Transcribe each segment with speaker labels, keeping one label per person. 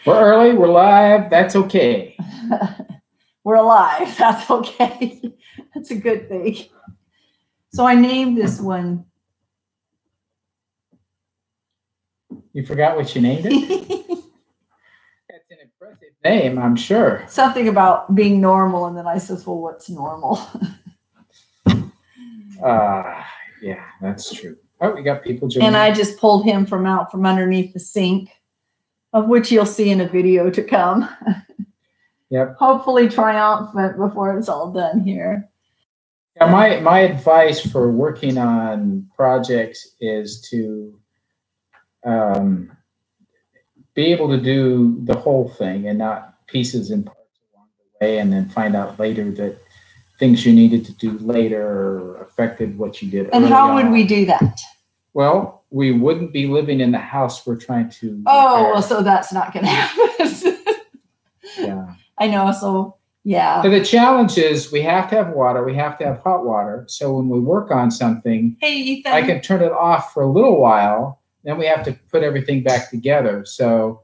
Speaker 1: We're early, we're live, that's okay.
Speaker 2: We're alive, that's okay. That's a good thing. So I named this one.
Speaker 1: You forgot what you named it? That's an impressive name, I'm sure.
Speaker 2: Something about being normal, and then I says, well, what's normal?
Speaker 1: Yeah, that's true. Oh, we got people joining.
Speaker 2: And I just pulled him from underneath the sink, of which you'll see in a video to come.
Speaker 1: Yep.
Speaker 2: Hopefully triumphant before it's all done here.
Speaker 1: Yeah, my advice for working on projects is to be able to do the whole thing and not pieces and parts along the way, and then find out later that things you needed to do later affected what you did early
Speaker 2: And how would
Speaker 1: on.
Speaker 2: we do that?
Speaker 1: Well, we wouldn't be living in the house we're trying to
Speaker 2: Oh,
Speaker 1: repair.
Speaker 2: well, so that's not going to happen.
Speaker 1: Yeah.
Speaker 2: I know, so yeah.
Speaker 1: So the challenge is we have to have water, we have to have hot water. So when we work on something,
Speaker 2: Hey, Ethan.
Speaker 1: I can turn it off for a little while, then we have to put everything back together. So,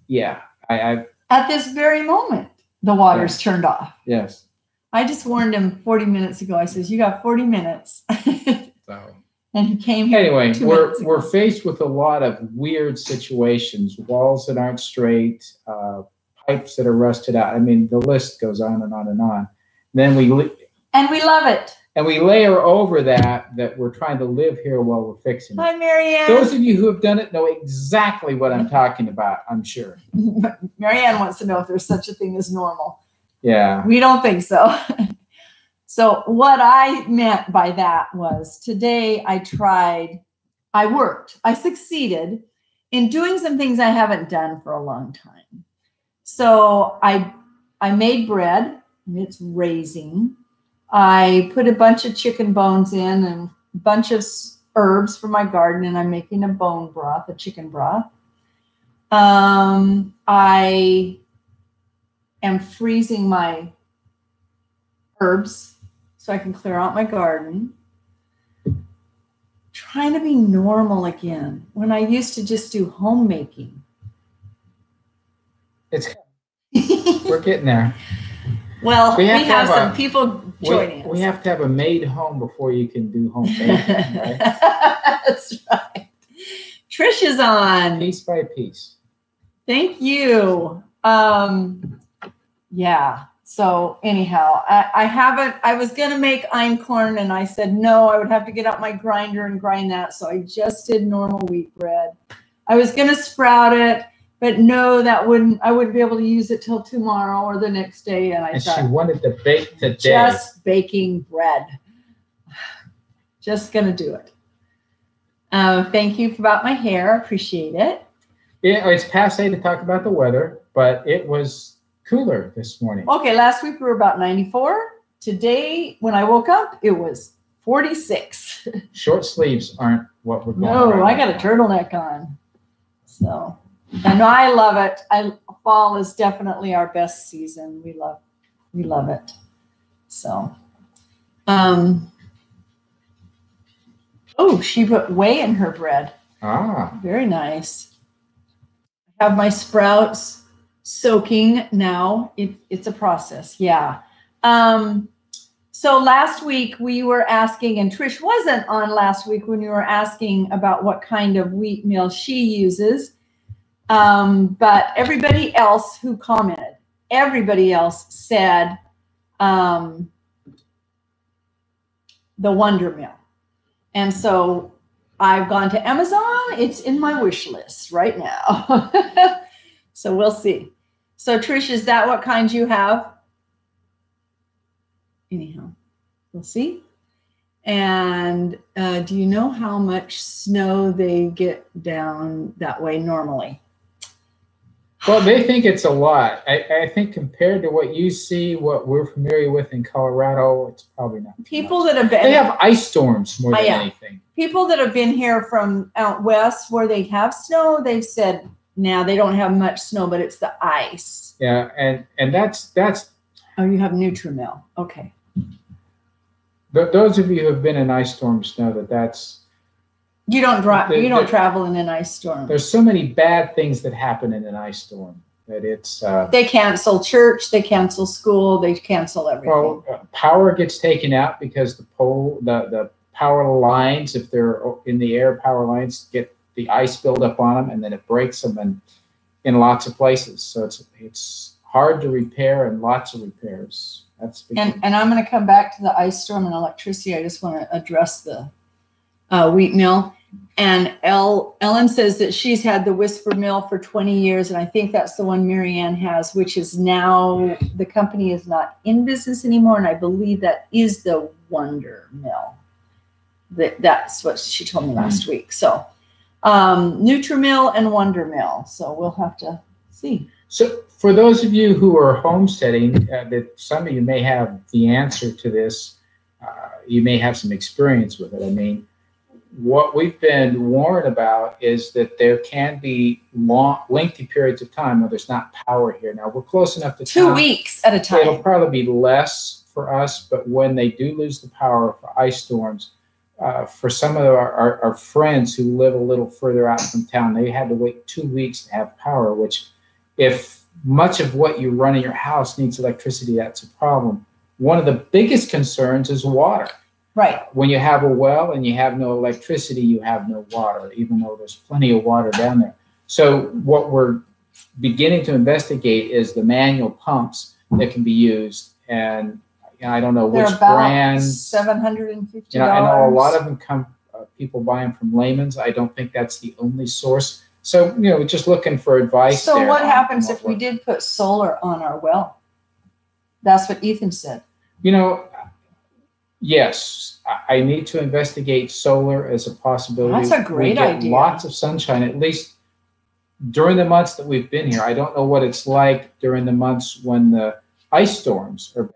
Speaker 1: yeah.
Speaker 2: At this very moment, the water's turned off.
Speaker 1: Yes.
Speaker 2: I just warned him 40 minutes ago. I says, you got 40 minutes.
Speaker 1: So
Speaker 2: And he came here.
Speaker 1: anyway,
Speaker 2: 2 minutes ago.
Speaker 1: we're faced with a lot of weird situations, walls that aren't straight, pipes that are rusted out. I mean, the list goes on and on and on. Then
Speaker 2: And we love it.
Speaker 1: and we layer over that we're trying to live here while we're fixing it.
Speaker 2: Hi, Marianne.
Speaker 1: Those of you who have done it know exactly what I'm talking about, I'm sure.
Speaker 2: Marianne wants to know if there's such a thing as normal.
Speaker 1: Yeah.
Speaker 2: We don't think so. So what I meant by that was today I succeeded in doing some things I haven't done for a long time. So I made bread, and it's raising. I put a bunch of chicken bones in and a bunch of herbs from my garden, and I'm making a bone broth, a chicken broth. I am freezing my herbs so I can clear out my garden. Trying to be normal again when I used to just do homemaking.
Speaker 1: We're getting there.
Speaker 2: Well, we have some people joining us.
Speaker 1: We have to have a made home before you can do home baking, right?
Speaker 2: That's right. Trish is on.
Speaker 1: Piece by piece.
Speaker 2: Thank you. Yeah. So anyhow, I was going to make einkorn, and I said, no, I would have to get out my grinder and grind that. So I just did normal wheat bread. I was going to sprout it, but no, I wouldn't be able to use it till tomorrow or the next day. And
Speaker 1: she wanted to bake today.
Speaker 2: Just baking bread. Just going to do it. Thank you about my hair. Appreciate it.
Speaker 1: Yeah, it's passé to talk about the weather, but it was cooler this morning.
Speaker 2: Okay, last week we were about 94. Today, when I woke up, it was 46.
Speaker 1: Short sleeves aren't what we're going.
Speaker 2: No, I got a turtleneck on. So, and I love it. Fall is definitely our best season. We love it. So, oh, she put whey in her bread.
Speaker 1: Ah,
Speaker 2: very nice. I have my sprouts soaking now. It's a process. Yeah. So last week we were asking, and Trish wasn't on last week when we were asking about what kind of wheat meal she uses. But everybody else who commented, everybody else said the Wonder Meal. And so I've gone to Amazon. It's in my wish list right now. So we'll see. So Trish, is that what kind you have? Anyhow, we'll see. And do you know how much snow they get down that way normally?
Speaker 1: Well, they think it's a lot. I think compared to what you see, what we're familiar with in Colorado, it's probably not.
Speaker 2: People that have been,
Speaker 1: they have ice storms more than anything.
Speaker 2: People that have been here from out west where they have snow, they've said now they don't have much snow, but it's the ice.
Speaker 1: Yeah, and that's.
Speaker 2: Oh, you have Nutrimel. Okay.
Speaker 1: Those of you who have been in ice storms know that's
Speaker 2: You don't drive. You don't travel in an ice storm.
Speaker 1: There's so many bad things that happen in an ice storm that it's.
Speaker 2: They cancel church. They cancel school. They cancel everything.
Speaker 1: Well, power gets taken out because the power lines, if they're in the air, power lines get the ice build up on them, and then it breaks them in lots of places. So it's hard to repair and lots of repairs. That's
Speaker 2: and I'm going to come back to the ice storm and electricity. I just want to address the wheat mill. And Ellen says that she's had the Whisper Mill for 20 years, and I think that's the one Marianne has, which is now, the company is not in business anymore, and I believe that is the Wonder Mill. That's what she told me last week. So Nutri-Mill and Wonder Mill. So we'll have to see.
Speaker 1: So for those of you who are homesteading, that some of you may have the answer to this. You may have some experience with it. I mean, what we've been warned about is that there can be lengthy periods of time where there's not power here. Now, we're close enough to
Speaker 2: 2 weeks at a time.
Speaker 1: It'll probably be less for us, but when they do lose the power for ice storms, for some of our friends who live a little further out from town, they had to wait 2 weeks to have power, which if much of what you run in your house needs electricity, that's a problem. One of the biggest concerns is water.
Speaker 2: Right.
Speaker 1: When you have a well and you have no electricity, you have no water, even though there's plenty of water down there. So what we're beginning to investigate is the manual pumps that can be used. And I don't know which brand.
Speaker 2: $750.
Speaker 1: I know a lot of them come, people buy them from Layman's. I don't think that's the only source. So, just looking for advice.
Speaker 2: So what happens if we did put solar on our well? That's what Ethan said.
Speaker 1: Yes, I need to investigate solar as a possibility.
Speaker 2: That's a great idea.
Speaker 1: Lots of sunshine, at least during the months that we've been here. I don't know what it's like during the months when the ice storms are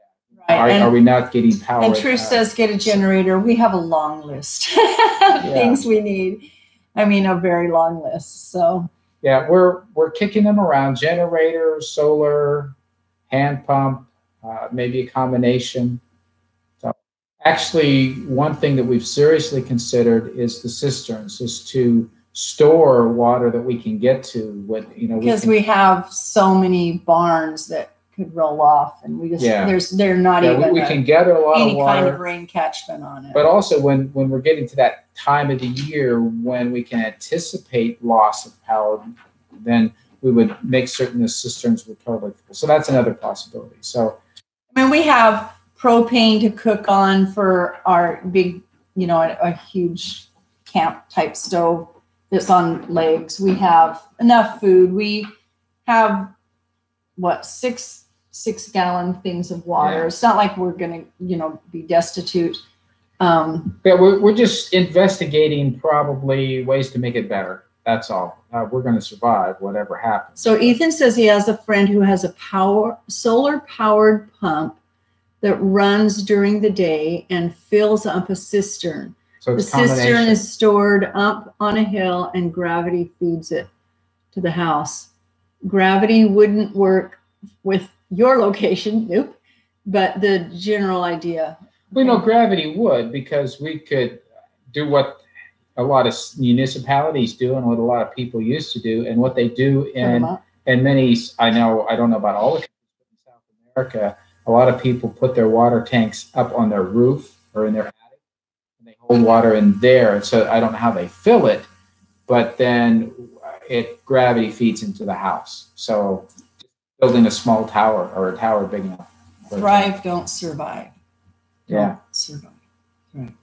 Speaker 1: bad. Right. Are we not getting power?
Speaker 2: And Trish says, get a generator. We have a long list of things we need. I mean, a very long list. So
Speaker 1: yeah, we're kicking them around: generator, solar, hand pump, maybe a combination. Actually, one thing that we've seriously considered is the cisterns, is to store water that we can get to. Because
Speaker 2: we have so many barns that could roll off, and we just they're not even.
Speaker 1: We can gather a lot of water,
Speaker 2: kind of rain catchment on it.
Speaker 1: But also, when we're getting to that time of the year when we can anticipate loss of power, then we would make certain the cisterns were totally full. So that's another possibility. So,
Speaker 2: I mean, we have propane to cook on for our big, a huge camp type stove that's on legs. We have enough food. We have six-gallon things of water. Yeah. It's not like we're going to, be destitute.
Speaker 1: We're just investigating probably ways to make it better. That's all. We're going to survive whatever happens.
Speaker 2: So Ethan says he has a friend who has a solar-powered pump that runs during the day and fills up a cistern.
Speaker 1: So
Speaker 2: the cistern is stored up on a hill and gravity feeds it to the house. Gravity wouldn't work with your location, nope, but the general idea.
Speaker 1: We know gravity would, because we could do what a lot of municipalities do and what a lot of people used to do, and what they do in many, I don't know about all the countries, but in South America, a lot of people put their water tanks up on their roof or in their attic, and they hold water in there. So I don't know how they fill it, but then gravity feeds into the house. So building a small tower or a tower big enough.
Speaker 2: Thrive, don't survive.
Speaker 1: Yeah.
Speaker 2: Survive. Right.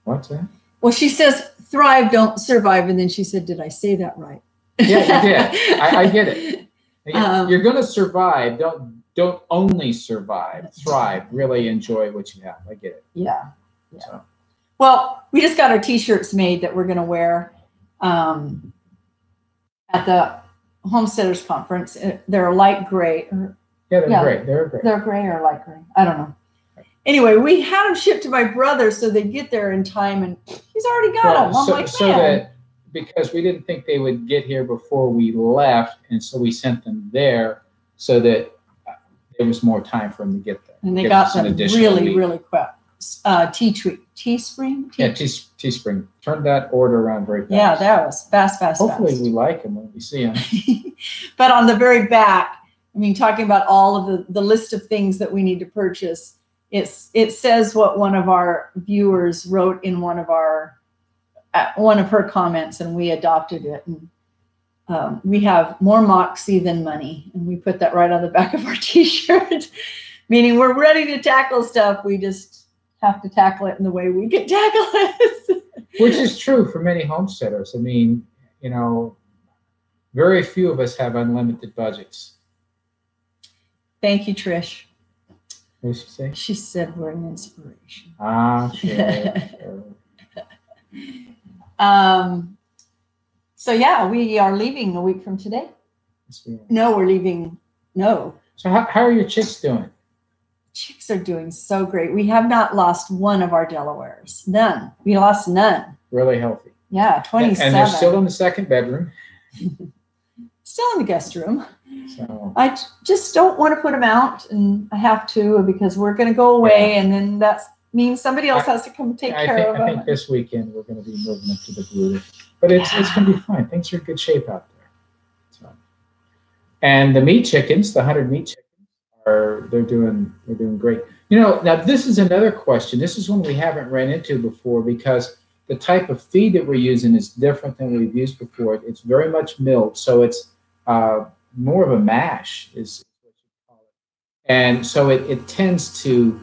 Speaker 1: What's that?
Speaker 2: Well, she says thrive, don't survive, and then she said, "Did I say that right?"
Speaker 1: Yeah, you did. I get it. You're going to survive. Don't only survive. Thrive. Really enjoy what you have. I get it.
Speaker 2: Yeah. So. Well, we just got our T-shirts made that we're going to wear at the Homesteaders Conference. They're light gray.
Speaker 1: They're gray. They're gray.
Speaker 2: They're gray or light gray. I don't know. Anyway, we had them shipped to my brother so they get there in time, and he's already got them. I'm like, man.
Speaker 1: Because we didn't think they would get here before we left, and so we sent them there so that there was more time for them to get there.
Speaker 2: And they got them really, really quick. Teespring.
Speaker 1: Yeah, Teespring. Turned that order around very fast.
Speaker 2: Yeah, that was fast.
Speaker 1: Hopefully we like them when we see them.
Speaker 2: But on the very back, I mean, talking about all of the list of things that we need to purchase, it says what one of our viewers wrote in one of her comments, and we adopted it. And we have more moxie than money, and we put that right on the back of our T-shirt, meaning we're ready to tackle stuff. We just have to tackle it in the way we can tackle it.
Speaker 1: Which is true for many homesteaders. I mean, you know, very few of us have unlimited budgets.
Speaker 2: Thank you, Trish.
Speaker 1: What did she say?
Speaker 2: She said we're an inspiration.
Speaker 1: Sure.
Speaker 2: So yeah, we are leaving a week from today. No, we're leaving. No.
Speaker 1: So how are your chicks doing?
Speaker 2: Chicks are doing so great. We have not lost one of our Delawares. None. We lost none.
Speaker 1: Really healthy.
Speaker 2: Yeah, 27.
Speaker 1: And they're still in the second bedroom.
Speaker 2: Still in the guest room.
Speaker 1: So
Speaker 2: I just don't want to put them out, and I have to because we're going to go away, and then that means somebody else has to come take care of them.
Speaker 1: I think this weekend we're going to be moving them to the brooder, but it's going to be fine. Things are in good shape out there. So, and the meat chickens, the 100 meat chickens, they're doing great. You know, now this is another question. This is one we haven't ran into before because the type of feed that we're using is different than we've used before. It's very much milled, so it's more of a mash is what you call it. And so it tends to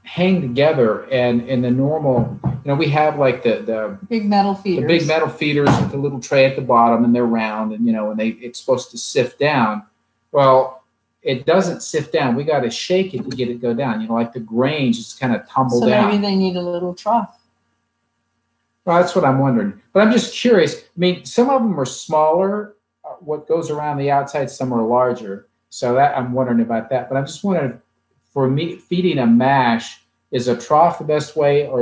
Speaker 1: hang together, and in the normal, you know, we have like the
Speaker 2: big metal feeders.
Speaker 1: The big metal feeders with the little tray at the bottom, and they're round, and you know, and it's supposed to sift down. Well, it doesn't sift down. We got to shake it to get it go down. You know, like the grains just kind of tumble down.
Speaker 2: So maybe they need a little trough.
Speaker 1: Well, that's what I'm wondering. But I'm just curious. I mean, some of them are smaller. What goes around the outside, some are larger. So that I'm wondering about that. But I'm just wondering, for me, feeding a mash, is a trough the best way, or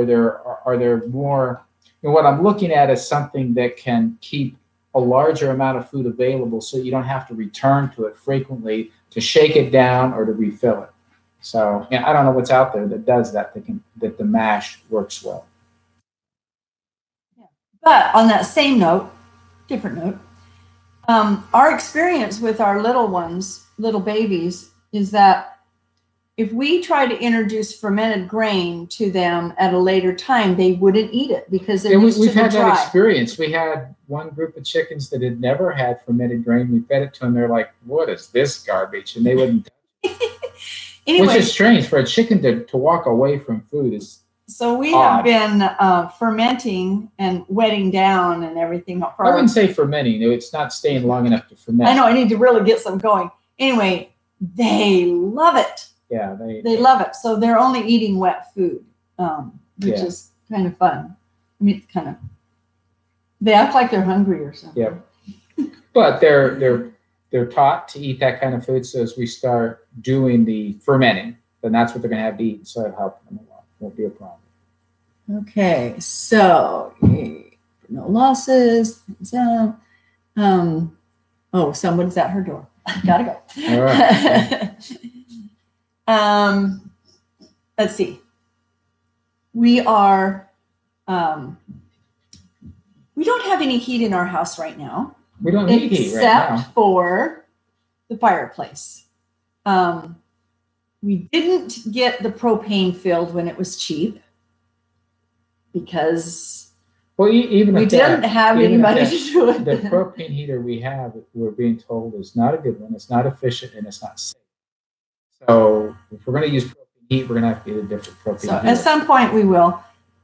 Speaker 1: are there more? You know, what I'm looking at is something that can keep a larger amount of food available, so you don't have to return to it frequently to shake it down or to refill it. So, I don't know what's out there that does that. That the mash works well.
Speaker 2: Yeah. But on that same note, different note. Our experience with our little babies, is that if we try to introduce fermented grain to them at a later time, they wouldn't eat it because they're used to the dry.
Speaker 1: We've had that experience. We had one group of chickens that had never had fermented grain. We fed it to them. They're like, "What is this garbage?" And they wouldn't. Anyway, which is strange for a chicken to walk away from food is.
Speaker 2: So we have been fermenting and wetting down and everything.
Speaker 1: I wouldn't say fermenting. It's not staying long enough to ferment.
Speaker 2: I know. I need to really get some going. Anyway, they love it.
Speaker 1: Yeah,
Speaker 2: they love it. So they're only eating wet food, which is kind of fun. I mean, they act like they're hungry or something.
Speaker 1: Yeah, but they're taught to eat that kind of food. So as we start doing the fermenting, then that's what they're going to have to eat. So it helps them a lot. Won't be a problem.
Speaker 2: Okay, so no losses. Someone's at her door. Gotta go.
Speaker 1: All right.
Speaker 2: Let's see. We are. We don't have any heat in our house right now.
Speaker 1: We don't need heat right now,
Speaker 2: except for the fireplace. We didn't get the propane filled when it was cheap because
Speaker 1: even
Speaker 2: we didn't have any money to do it.
Speaker 1: The propane heater we have, we're being told, is not a good one. It's not efficient and it's not safe. So if we're going to use propane heat, we're going to have to get a different propane heater.
Speaker 2: At some point we will.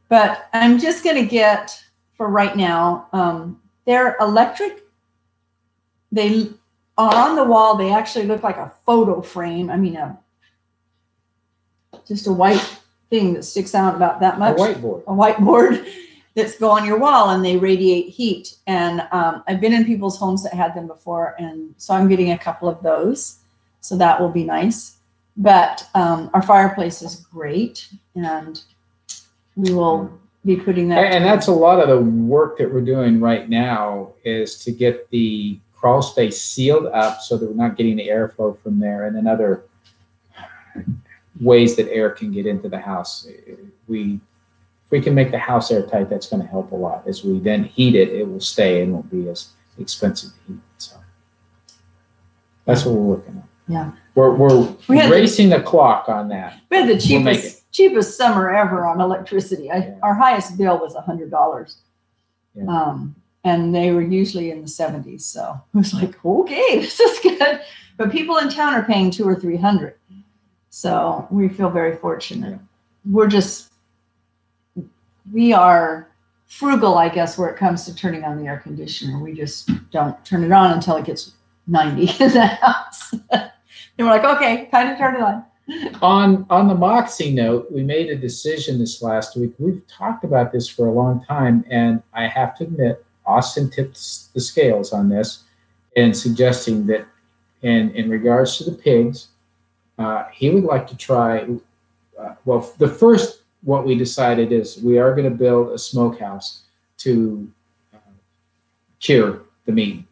Speaker 2: But I'm just going to get, for right now, they're electric. They are on the wall. They actually look like a photo frame. I mean, just a white thing that sticks out about that much.
Speaker 1: A whiteboard.
Speaker 2: A whiteboard that's go on your wall, and they radiate heat. And I've been in people's homes that had them before, and so I'm getting a couple of those. So that will be nice. But our fireplace is great, and we will be putting that.
Speaker 1: And that's a lot of the work that we're doing right now, is to get the crawl space sealed up so that we're not getting the airflow from there, and then other ways that air can get into the house. if we can make the house airtight, that's going to help a lot. As we then heat it, it will stay and won't be as expensive to heat. So that's what we're working on.
Speaker 2: Yeah,
Speaker 1: we're racing the clock on that.
Speaker 2: We had the cheapest summer ever on electricity. Our highest bill was $100. Yeah. And they were usually in the 70s. So it was like, okay, this is good. But people in town are paying $200 or $300. So we feel very fortunate. Yeah. We are frugal, I guess, where it comes to turning on the air conditioner. We just don't turn it on until it gets 90 in the house. And we're like, okay, time to turn it on.
Speaker 1: On the Moxie note, we made a decision this last week. We've talked about this for a long time, and I have to admit, Austin tipped the scales on this in suggesting that in regards to the pigs, he would like to try, what we decided is we are going to build a smokehouse to cure the meat.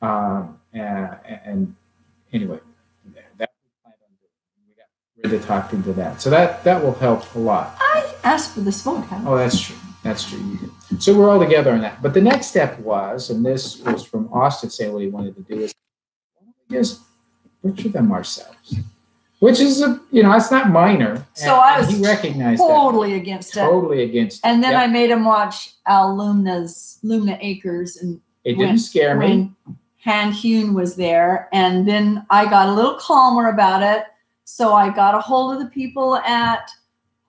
Speaker 1: And anyway, that we got rid of talked into that. So that will help a lot.
Speaker 2: I asked for the smokehouse.
Speaker 1: Oh, that's true. That's true. You did. So we're all together on that. But the next step was, and this was from Austin saying what he wanted to do, is why don't we just butcher them ourselves? Which is it's not minor.
Speaker 2: So I was
Speaker 1: totally
Speaker 2: against it.
Speaker 1: Totally against it.
Speaker 2: And then I made him watch Al Lumna Acres, and
Speaker 1: it didn't scare me.
Speaker 2: When Han Hune was there, and then I got a little calmer about it. So I got a hold of the people at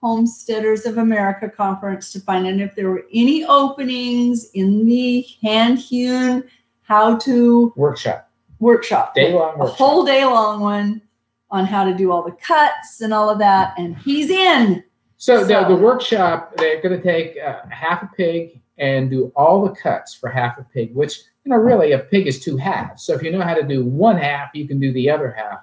Speaker 2: Homesteaders of America conference to find out if there were any openings in the Han Hune how-to
Speaker 1: workshop.
Speaker 2: Day-long workshop. A whole day-long one on how to do all the cuts and all of that, and he's in.
Speaker 1: So the workshop, they're going to take half a pig and do all the cuts for half a pig, which, really a pig is 2 halves. So if you know how to do 1 half, you can do the other half.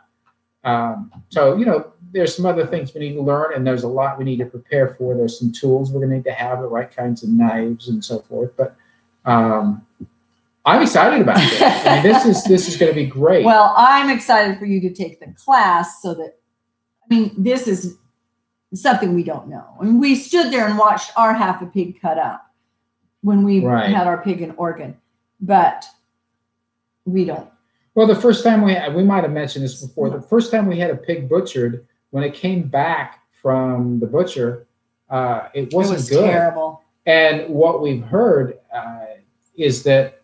Speaker 1: There's some other things we need to learn, and there's a lot we need to prepare for. There's some tools we're going to need to have, the right kinds of knives and so forth. But I'm excited about this. I mean, this is going to be great.
Speaker 2: Well, I'm excited for you to take the class so that, this is something we don't know. I mean, we stood there and watched our half a pig cut up when we had our pig in Oregon, but we don't.
Speaker 1: Well, the first time we might have mentioned this before, the first time we had a pig butchered, when it came back from the butcher, it wasn't good.
Speaker 2: Terrible.
Speaker 1: And what we've heard is that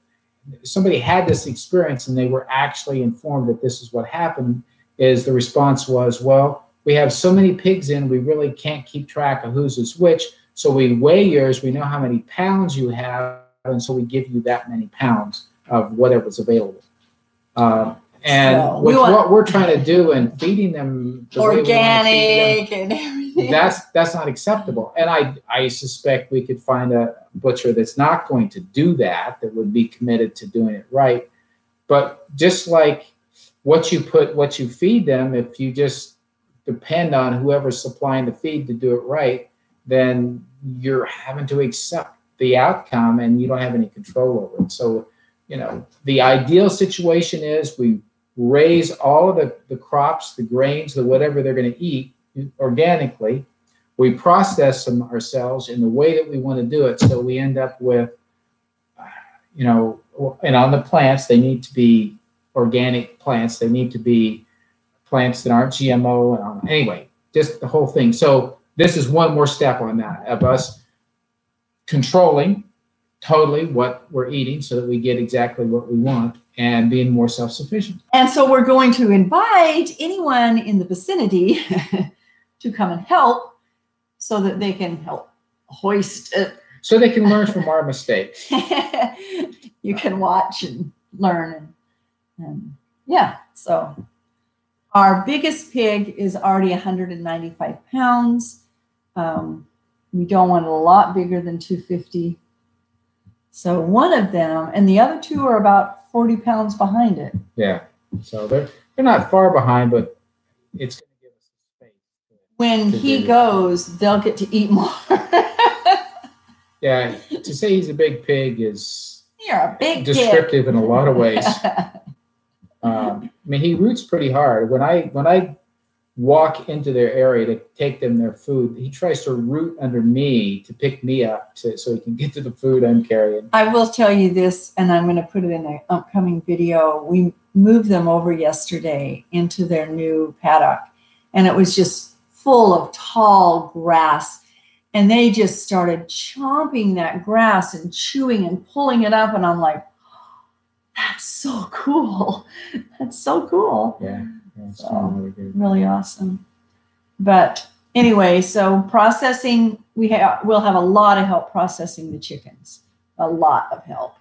Speaker 1: somebody had this experience and they were actually informed that this is what happened. Is the response was, well, we have so many pigs in, we really can't keep track of whose is which. So we weigh yours, we know how many pounds you have, and so we give you that many pounds of whatever's available. What we're trying to do and feeding them the
Speaker 2: organic and everything,
Speaker 1: that's not acceptable. And I suspect we could find a butcher that's not going to do that would be committed to doing it right. But just like what you feed them, if you just depend on whoever's supplying the feed to do it right, then you're having to accept the outcome and you don't have any control over it. So, the ideal situation is we raise all of the crops, the grains, the whatever they're going to eat organically. We process them ourselves in the way that we want to do it. So we end up with, and on the plants, they need to be organic plants. They need to be plants that aren't GMO. Anyway, just the whole thing. So this is one more step on that of us controlling totally what we're eating so that we get exactly what we want and being more self-sufficient.
Speaker 2: And so we're going to invite anyone in the vicinity to come and help so that they can help hoist it.
Speaker 1: So they can learn from our mistakes.
Speaker 2: You can watch and learn. And so our biggest pig is already 195 pounds. We don't want it a lot bigger than 250. So one of them, and the other 2 are about 40 pounds behind it.
Speaker 1: Yeah. So they're not far behind, but it's going to give us space.
Speaker 2: When he goes, they'll get to eat more.
Speaker 1: Yeah. To say he's a big pig is
Speaker 2: descriptive
Speaker 1: in a lot of ways. He roots pretty hard. When I walk into their area to take them their food. He tries to root under me to pick me up so he can get to the food I'm carrying.
Speaker 2: I will tell you this, and I'm going to put it in an upcoming video. We moved them over yesterday into their new paddock, and it was just full of tall grass. And they just started chomping that grass and chewing and pulling it up. And I'm like, that's so cool. That's so cool.
Speaker 1: Yeah, it's really good.
Speaker 2: Really awesome. But anyway, so processing, we'll have a lot of help processing the chickens. A lot of help.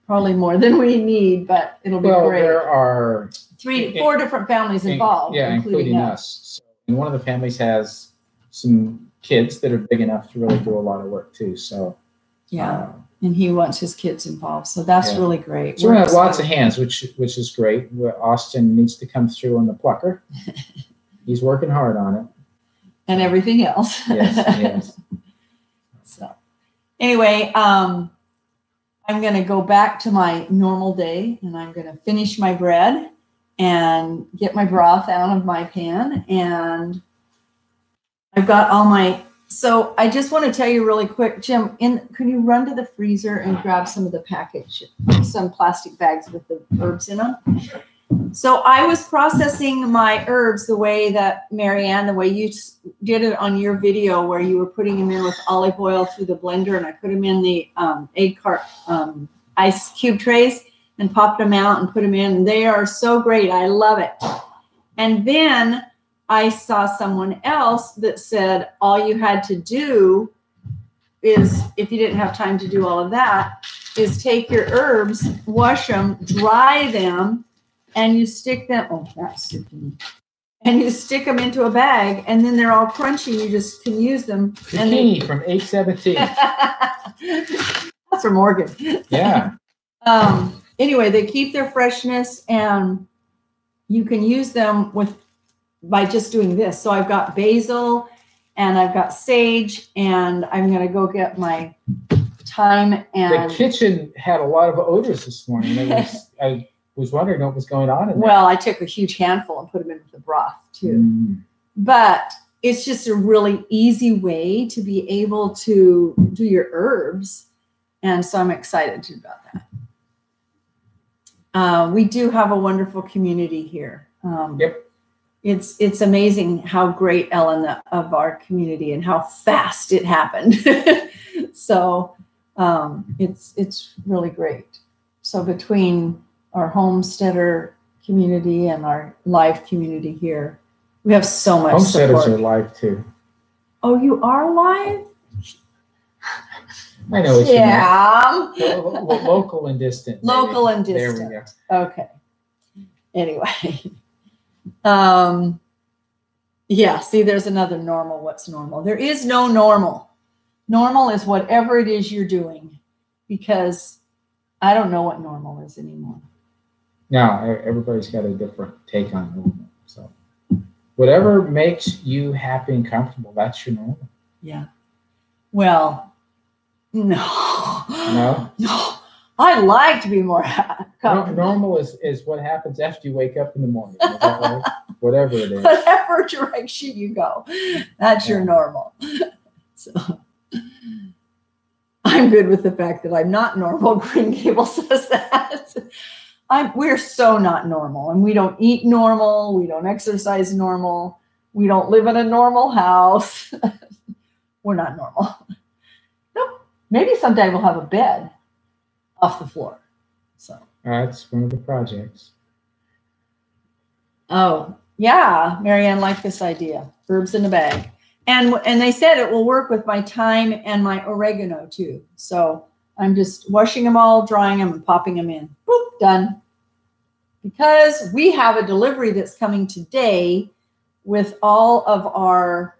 Speaker 2: Probably more than we need, but it'll be great.
Speaker 1: There are
Speaker 2: 4 different families involved,
Speaker 1: including us. So, and one of the families has some kids that are big enough to really do a lot of work too. So and he wants his kids involved. So that's really great. So we have lots of hands, which is great. Austin needs to come through on the plucker. He's working hard on it.
Speaker 2: And everything else.
Speaker 1: Yes.
Speaker 2: So anyway, I'm going to go back to my normal day, and I'm going to finish my bread and get my broth out of my pan. And I've got all my, so I just want to tell you really quick, Jim, can you run to the freezer and grab some of the package, some plastic bags with the herbs in them? So I was processing my herbs the way that, Marianne, the way you did it on your video, where you were putting them in with olive oil through the blender, and I put them in the ice cube trays and popped them out and put them in. They are so great. I love it. And then I saw someone else that said all you had to do is, if you didn't have time to do all of that, is take your herbs, wash them, dry them, and you stick them, and you stick them into a bag, and then they're all crunchy. You just can use them.
Speaker 1: Zucchini from 817.
Speaker 2: That's from Oregon.
Speaker 1: Yeah.
Speaker 2: Anyway, they keep their freshness, and you can use them by just doing this. So I've got basil, and I've got sage, and I'm going to go get my thyme. And
Speaker 1: the kitchen had a lot of odors this morning. I was wondering what was going on in there.
Speaker 2: Well, I took a huge handful and put them into the broth too. But it's just a really easy way to be able to do your herbs. And so I'm excited about that. We do have a wonderful community here.
Speaker 1: Yep.
Speaker 2: It's amazing how great, Ellen, of our community, and how fast it happened. So it's really great. So between our homesteader community and our live community here, we have so much
Speaker 1: Homesteaders
Speaker 2: support.
Speaker 1: are live too.
Speaker 2: Oh, you are live?
Speaker 1: I know what
Speaker 2: you
Speaker 1: mean. Local and distant.
Speaker 2: Local and distant.
Speaker 1: There we go.
Speaker 2: Okay. Anyway. Yeah, see, there's another normal. What's normal? There is no normal. Normal is whatever it is you're doing, because I don't know what normal is anymore.
Speaker 1: No, everybody's got a different take on normal. So whatever makes you happy and comfortable, that's your normal.
Speaker 2: Yeah. Well, no. I like to be more comfortable.
Speaker 1: Normal is what happens after you wake up in the morning. Is that right? Whatever it is.
Speaker 2: Whatever direction you go, that's your normal. So I'm good with the fact that I'm not normal. Green Gable says that. We're so not normal, and we don't eat normal. We don't exercise normal. We don't live in a normal house. We're not normal. Nope. Maybe someday we'll have a bed off the floor. So
Speaker 1: that's one of the projects.
Speaker 2: Oh, yeah. Marianne liked this idea. Herbs in a bag. And they said it will work with my thyme and my oregano too. So I'm just washing them all, drying them, and popping them in. Boop, done. Because we have a delivery that's coming today with all of our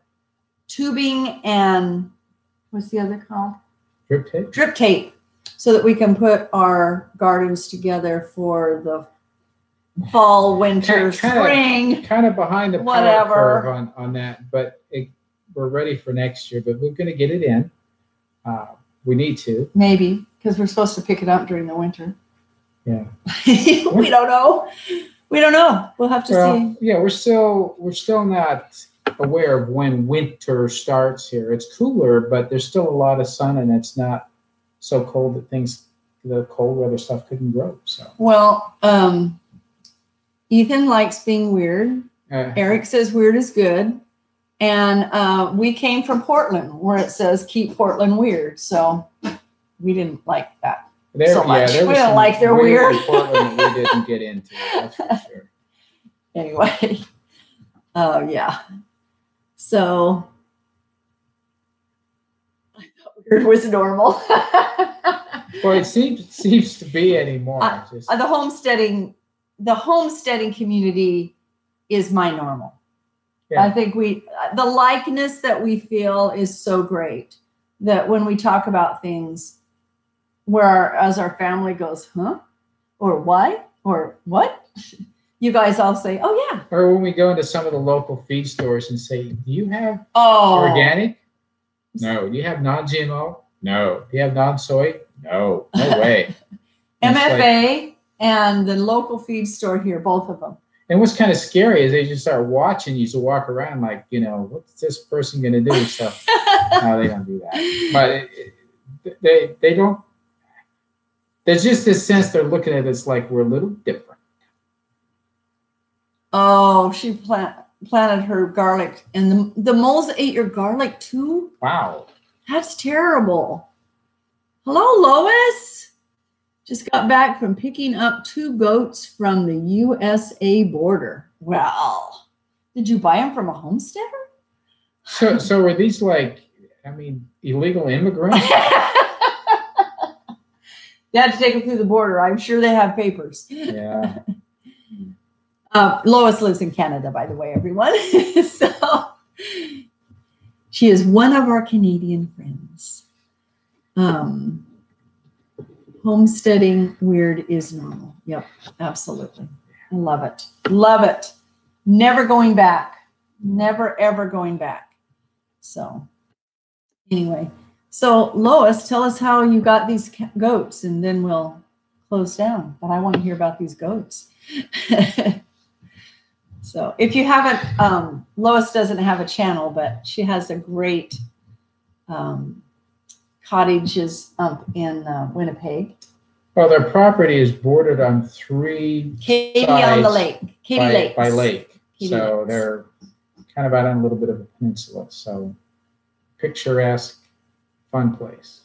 Speaker 2: tubing and what's the other called?
Speaker 1: Drip tape.
Speaker 2: Drip tape. So that we can put our gardens together for the fall, winter, spring.
Speaker 1: Kind of behind the
Speaker 2: whatever
Speaker 1: curve on that, but we're ready for next year. But we're going to get it in. We need to. Maybe,
Speaker 2: because we're supposed to pick it up during the winter.
Speaker 1: Yeah.
Speaker 2: We don't know. We don't know. We'll have to see.
Speaker 1: Yeah, we're still not aware of when winter starts here. It's cooler, but there's still a lot of sun, and it's not so cold that the cold weather stuff couldn't grow. So
Speaker 2: well, Ethan likes being weird. Eric says weird is good, and we came from Portland, where it says keep Portland weird. So we didn't like that so much. We didn't like their weird.
Speaker 1: Portland that we didn't get into. That's for sure.
Speaker 2: Anyway, yeah. So I thought weird was normal.
Speaker 1: Well, it seems to be anymore.
Speaker 2: The homesteading community is my normal.
Speaker 1: Yeah.
Speaker 2: I think the likeness that we feel is so great that when we talk about things, as our family goes, huh? Or why? Or what? You guys all say, oh, yeah.
Speaker 1: Or when we go into some of the local feed stores and say, do you have organic? No. Do you have non-GMO? No. Do you have non-soy? No. No way.
Speaker 2: MFA and the local feed store here, both of them.
Speaker 1: And what's kind of scary is they just start watching you to walk around like, what's this person going to do? So, no, they don't do that. But they don't. There's just this sense they're looking at us like we're a little different. Oh,
Speaker 2: she planted her garlic, and the moles ate your garlic too?
Speaker 1: Wow.
Speaker 2: That's terrible. Hello, Lois. Just got back from picking up 2 goats from the USA border. Well, did you buy them from a homesteader?
Speaker 1: So were these illegal immigrants?
Speaker 2: You had to take them through the border. I'm sure they have papers.
Speaker 1: Yeah.
Speaker 2: Lois lives in Canada, by the way, everyone. So she is one of our Canadian friends. Homesteading weird is normal. Yep, absolutely. I love it. Love it. Never going back. Never, ever going back. So anyway, so Lois, tell us how you got these goats, and then we'll close down. But I want to hear about these goats. So if you haven't, Lois doesn't have a channel, but she has a great cottages up in Winnipeg.
Speaker 1: Well, their property is bordered on 3
Speaker 2: Katy
Speaker 1: sides
Speaker 2: on the lake. Katy Lakes.
Speaker 1: By lake.
Speaker 2: Katy
Speaker 1: so
Speaker 2: Lakes.
Speaker 1: They're kind of out on a little bit of a peninsula. So picturesque, fun place.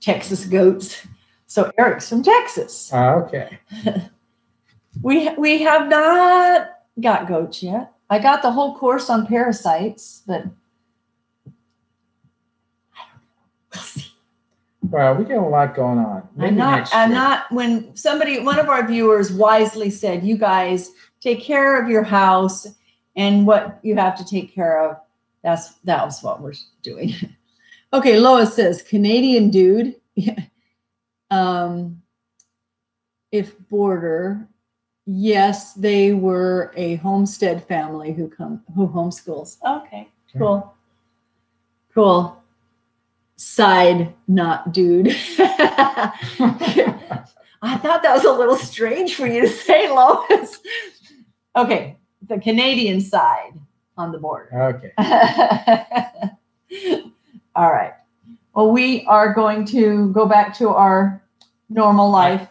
Speaker 2: Texas goats. So Eric's from Texas.
Speaker 1: Okay.
Speaker 2: We have not got goats yet. I got the whole course on parasites, but I don't know. We'll see.
Speaker 1: Well, we got a lot going on.
Speaker 2: I'm not. When one of our viewers wisely said, "You guys take care of your house and what you have to take care of." That was what we're doing. Okay, Lois says, "Canadian dude." If border. Yes, they were a homestead family who homeschools. Okay, cool. Cool. Side, not dude. I thought that was a little strange for you to say, Lois. Okay, the Canadian side on the border.
Speaker 1: Okay.
Speaker 2: All right. Well, we are going to go back to our normal life.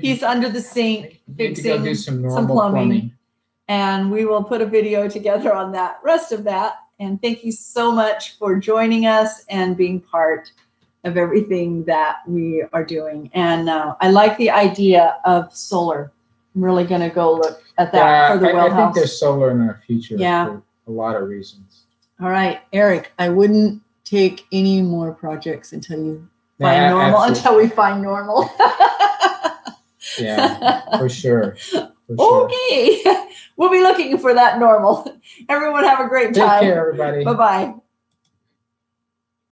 Speaker 2: He's under the sink fixing some plumbing. And we will put a video together on that rest of that. And thank you so much for joining us and being part of everything that we are doing. And I like the idea of solar. I'm really going to go look at that for the well house.
Speaker 1: I think there's solar in our future
Speaker 2: for
Speaker 1: a lot of reasons.
Speaker 2: All right, Eric, I wouldn't take any more projects until you find normal, until we find normal.
Speaker 1: Yeah, for sure.
Speaker 2: Okay. We'll be looking for that normal. Everyone have a great time.
Speaker 1: Take care, everybody.
Speaker 2: Bye-bye.